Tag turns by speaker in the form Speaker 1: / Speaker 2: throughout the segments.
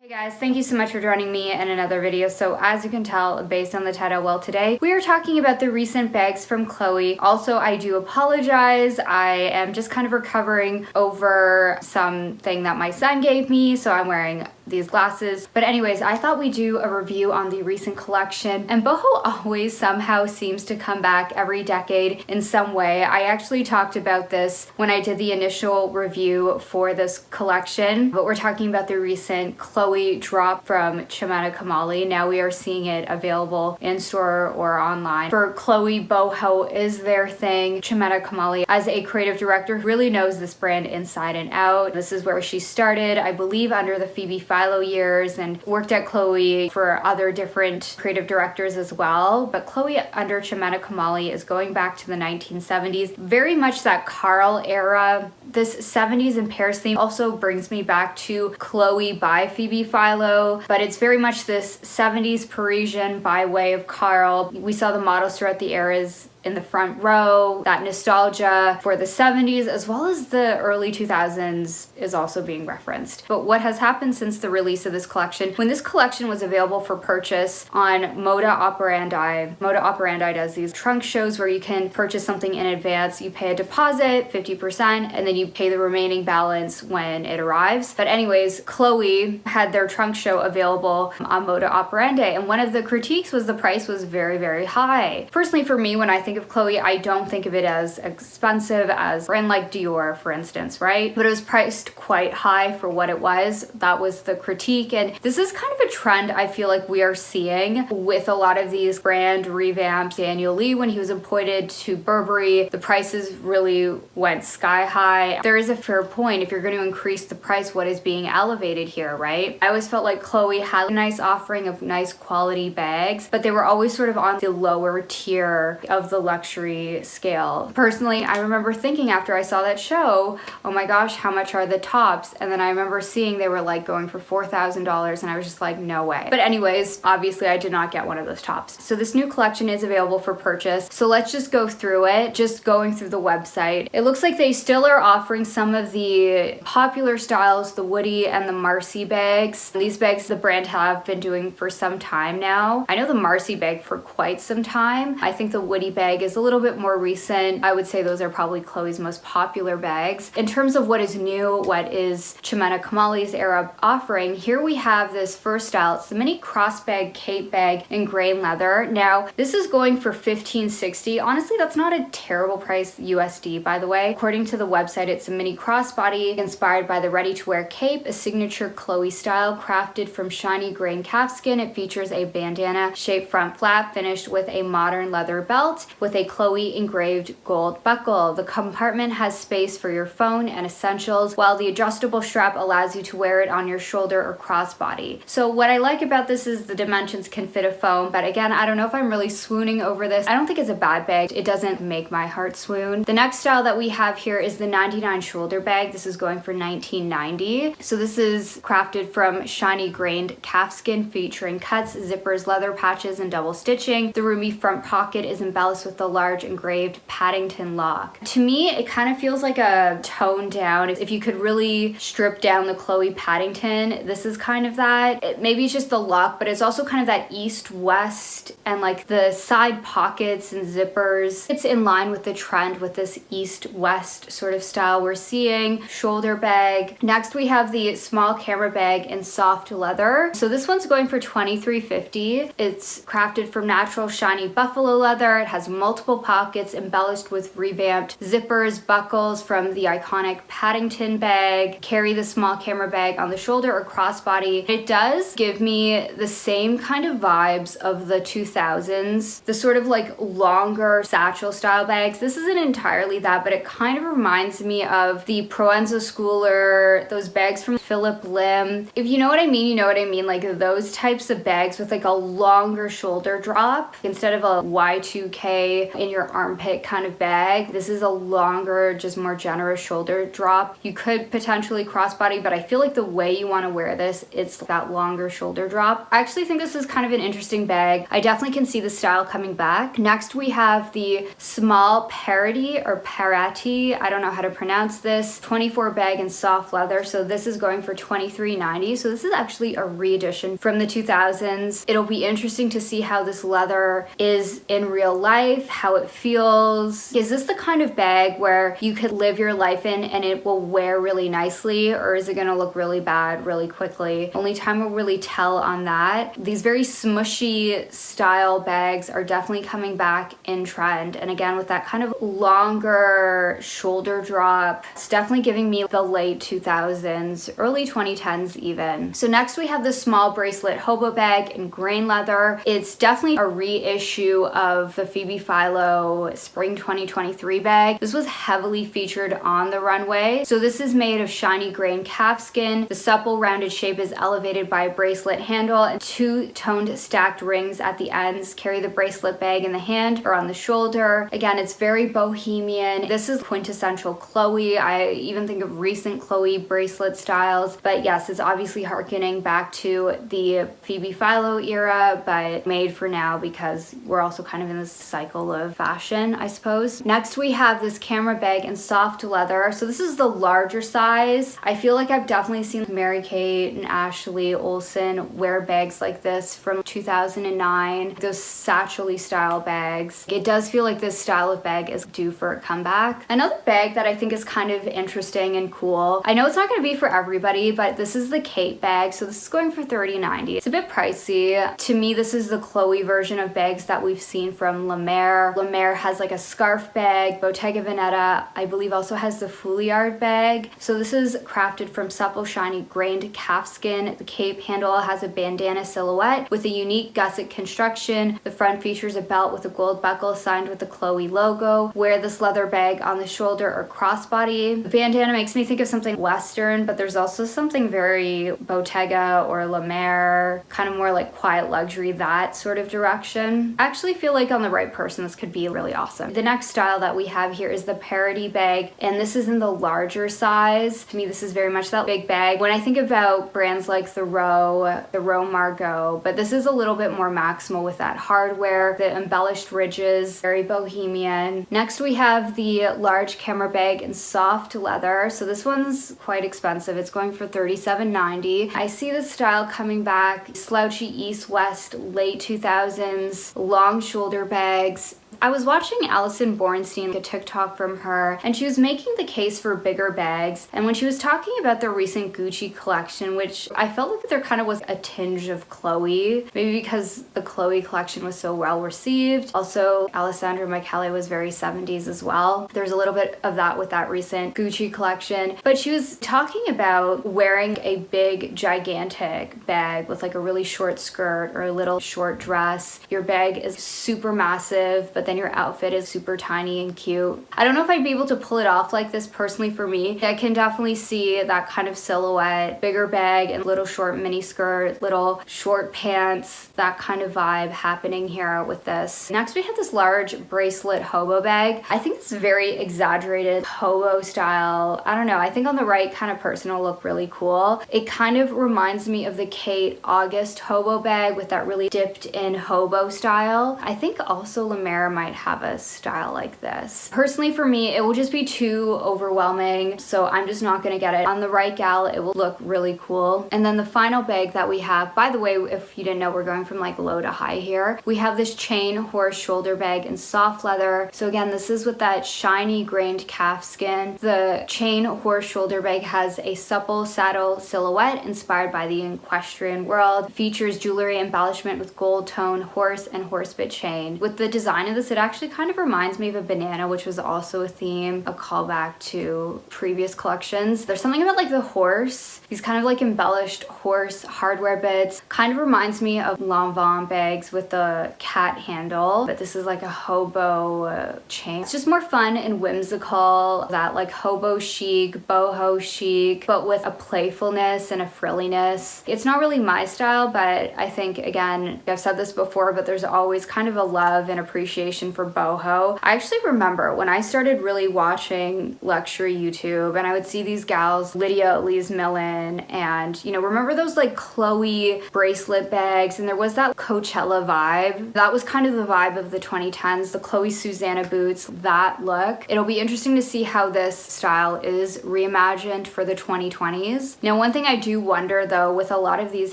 Speaker 1: Hey guys, thank you so much for joining me in another video. So as you can tell based on the title, well, today we are talking about the recent bags from Chloe. Also, I do apologize. I am just kind of recovering over something that my son gave me, so I'm wearing these glasses. But anyways, I thought we'd do a review on the recent collection, and boho always somehow seems to come back every decade in some way. I actually talked about this when I did the initial review for this collection, but we're talking about the recent Chloe drop from Chimena Kamali. Now we are seeing it available in store or online. For Chloe, boho is their thing. Chimena Kamali, as a creative director, really knows this brand inside and out. This is where she started, I believe, under the Phoebe Philo years, and worked at Chloe for other different creative directors as well. But Chloe under Chimena Kamali is going back to the 1970s, very much that Carl era. This 70s in Paris theme also brings me back to Chloe by Phoebe Philo, but it's very much this 70s Parisian by way of Carl. We saw the models throughout the eras in the front row. That nostalgia for the 70s as well as the early 2000s is also being referenced. But what has happened since the release of this collection, when this collection was available for purchase on Moda Operandi does these trunk shows where you can purchase something in advance. You pay a deposit, 50%, and then you pay the remaining balance when it arrives. But anyways, Chloe had their trunk show available on Moda Operandi, and one of the critiques was the price was very, very high. Personally, for me, when I think of Chloe, I don't think of it as expensive as a brand like Dior, for instance, right? But it was priced quite high for what it was. That was the critique, and this is kind of a trend I feel like we are seeing with a lot of these brand revamps. Daniel Lee, when he was appointed to Burberry, the prices really went sky high. There is a fair point. If you're going to increase the price, what is being elevated here, right? I always felt like Chloe had a nice offering of nice quality bags, but they were always sort of on the lower tier of the luxury scale. Personally, I remember thinking after I saw that show, oh my gosh, how much are the tops? And then I remember seeing they were like going for $4,000, and I was just like, no way. But anyways, obviously I did not get one of those tops. So this new collection is available for purchase. So let's just go through it. Just going through the website, it looks like they still are offering some of the popular styles, the Woody and the Marcy bags. These bags the brand have been doing for some time now. I know the Marcy bag for quite some time. I think the Woody bag is a little bit more recent. I would say those are probably Chloe's most popular bags. In terms of what is new, what is Chimena Kamali's era offering, here we have this first style. It's the mini crossbag cape bag in grain leather. Now, this is going for $15.60. Honestly, that's not a terrible price USD, by the way. According to the website, it's a mini crossbody inspired by the ready-to-wear cape, a signature Chloe style crafted from shiny grain calfskin. It features a bandana-shaped front flap finished with a modern leather belt with a Chloe engraved gold buckle. The compartment has space for your phone and essentials, while the adjustable strap allows you to wear it on your shoulder or crossbody. So what I like about this is the dimensions can fit a phone, but again, I don't know if I'm really swooning over this. I don't think it's a bad bag. It doesn't make my heart swoon. The next style that we have here is the 99 shoulder bag. This is going for $19.90. So this is crafted from shiny grained calfskin featuring cuts, zippers, leather patches, and double stitching. The roomy front pocket is embellished with the large engraved Paddington lock. To me, it kind of feels like a toned down. If you could really strip down the Chloe Paddington, this is kind of that. Maybe it's just the lock, but it's also kind of that east-west and like the side pockets and zippers. It's in line with the trend with this east-west sort of style we're seeing. Shoulder bag. Next, we have the small camera bag in soft leather. So this one's going for $23.50. It's crafted from natural shiny buffalo leather. It has multiple pockets embellished with revamped zippers, buckles from the iconic Paddington bag. Carry the small camera bag on the shoulder or crossbody. It does give me the same kind of vibes of the 2000s, the sort of like longer satchel style bags. This isn't entirely that, but it kind of reminds me of the Proenza Schooler, those bags from Philip Lim. If you know what I mean, you know what I mean. Like those types of bags with like a longer shoulder drop instead of a Y2K in your armpit kind of bag. This is a longer, just more generous shoulder drop. You could potentially crossbody, but I feel like the way you want to wear this, it's that longer longer shoulder drop. I actually think this is kind of an interesting bag. I definitely can see the style coming back. Next we have the small parity or parati, I don't know how to pronounce this, 24 bag in soft leather. So this is going for $23.90. So this is actually a re-edition from the 2000s. It'll be interesting to see how this leather is in real life, how it feels. Is this the kind of bag where you could live your life in and it will wear really nicely, or is it gonna look really bad really quickly? Only time will really tell on that. These very smushy style bags are definitely coming back in trend. And again, with that kind of longer shoulder drop, it's definitely giving me the late 2000s, early 2010s even. So next we have the small bracelet hobo bag in grain leather. It's definitely a reissue of the Phoebe Philo spring 2023 bag. This was heavily featured on the runway. So this is made of shiny grain calfskin. The supple rounded shape is elevated by a bracelet handle, and two toned stacked rings at the ends carry the bracelet bag in the hand or on the shoulder. Again, it's very bohemian. This is quintessential Chloe. I even think of recent Chloe bracelet styles, but yes, it's obviously harkening back to the Phoebe Philo era, but made for now because we're also kind of in this cycle of fashion, I suppose. Next we have this camera bag in soft leather. So this is the larger size. I feel like I've definitely seen Mary-Kate and Ashley Olsen wear bags like this from 2009, those satchel-y style bags. It does feel like this style of bag is due for a comeback. Another bag that I think is kind of interesting and cool, I know it's not going to be for everybody, but this is the Kate bag. So this is going for $30.90. It's a bit pricey. To me, this is the Chloe version of bags that we've seen from La Mer. La Mer has like a scarf bag. Bottega Veneta, I believe, also has the Fouliard bag. So this is crafted from supple, shiny, grained calfskin. The cape handle has a bandana silhouette with a unique gusset construction. The front features a belt with a gold buckle signed with the Chloe logo. Wear this leather bag on the shoulder or crossbody. The bandana makes me think of something Western, but there's also something very Bottega or La Mer, kind of more like quiet luxury, that sort of direction. I actually feel like on the right person, this could be really awesome. The next style that we have here is the parody bag, and this is in the larger size. To me, this is very much that big bag. When I think about brands like the Row Margot, but this is a little bit more maximal with that hardware, the embellished ridges, very bohemian. Next, we have the large camera bag in soft leather. So this one's quite expensive. It's going for $37.90. I see this style coming back, slouchy east-west, late 2000s, long shoulder bags. I was watching Alison Bornstein, a TikTok from her, and she was making the case for bigger bags. And when she was talking about the recent Gucci collection, which I felt like there kind of was a tinge of Chloe, maybe because the Chloe collection was so well received. Also, Alessandra Michele was very 70s as well. There's a little bit of that with that recent Gucci collection. But she was talking about wearing a big, gigantic bag with like a really short skirt or a little short dress. Your bag is super massive, but then your outfit is super tiny and cute. I don't know if I'd be able to pull it off like this personally for me. I can definitely see that kind of silhouette, bigger bag and little short mini skirt, little short pants, that kind of vibe happening here with this. Next, we have this large bracelet hobo bag. I think it's very exaggerated hobo style. I don't know, I think on the right kind of person it'll look really cool. It kind of reminds me of the Kate August hobo bag with that really dipped in hobo style. I think also La Mer might have a style like this. Personally for me, it will just be too overwhelming, so I'm just not gonna get it. On the right gal, it will look really cool. And then the final bag that we have, by the way, if you didn't know, we're going from like low to high here. We have this chain horse shoulder bag in soft leather. So again, this is with that shiny grained calfskin. The chain horse shoulder bag has a supple saddle silhouette inspired by the equestrian world. Features jewelry embellishment with gold tone horse and horsebit chain. With the design of this, it actually kind of reminds me of a banana, which was also a theme, a callback to previous collections. There's something about like the horse, these kind of like embellished horse hardware bits, kind of reminds me of Lanvin bags with the cat handle, but this is like a hobo chain. It's just more fun and whimsical, that like hobo chic, boho chic, but with a playfulness and a frilliness. It's not really my style, but I think, again, I've said this before, but there's always kind of a love and appreciation appreciation for boho. I actually remember when I started really watching luxury YouTube and I would see these gals, Lydia Elise Millen, and remember those like Chloe bracelet bags, and there was that Coachella vibe. That was kind of the vibe of the 2010s, the Chloe Susanna boots, that look. It'll be interesting to see how this style is reimagined for the 2020s. Now, one thing I do wonder though, with a lot of these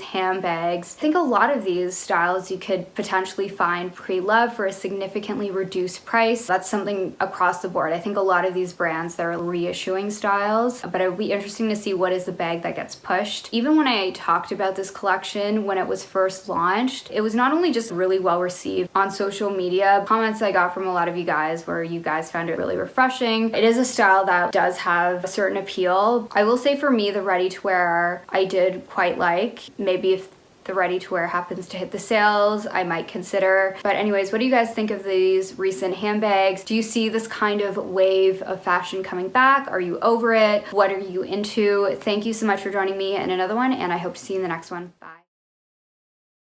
Speaker 1: handbags, I think a lot of these styles you could potentially find pre-loved for a significantly reduced price. That's something across the board. I think a lot of these brands, they're reissuing styles, but it'll be interesting to see what is the bag that gets pushed. Even when I talked about this collection when it was first launched, it was not only just really well received on social media. Comments I got from a lot of you guys where you guys found it really refreshing. It is a style that does have a certain appeal. I will say for me, the ready-to-wear I did quite like. Maybe if the ready-to-wear happens to hit the sales, I might consider. But anyways, what do you guys think of these recent handbags? Do you see this kind of wave of fashion coming back? Are you over it? What are you into? Thank you so much for joining me in another one, and I hope to see you in the next one. Bye.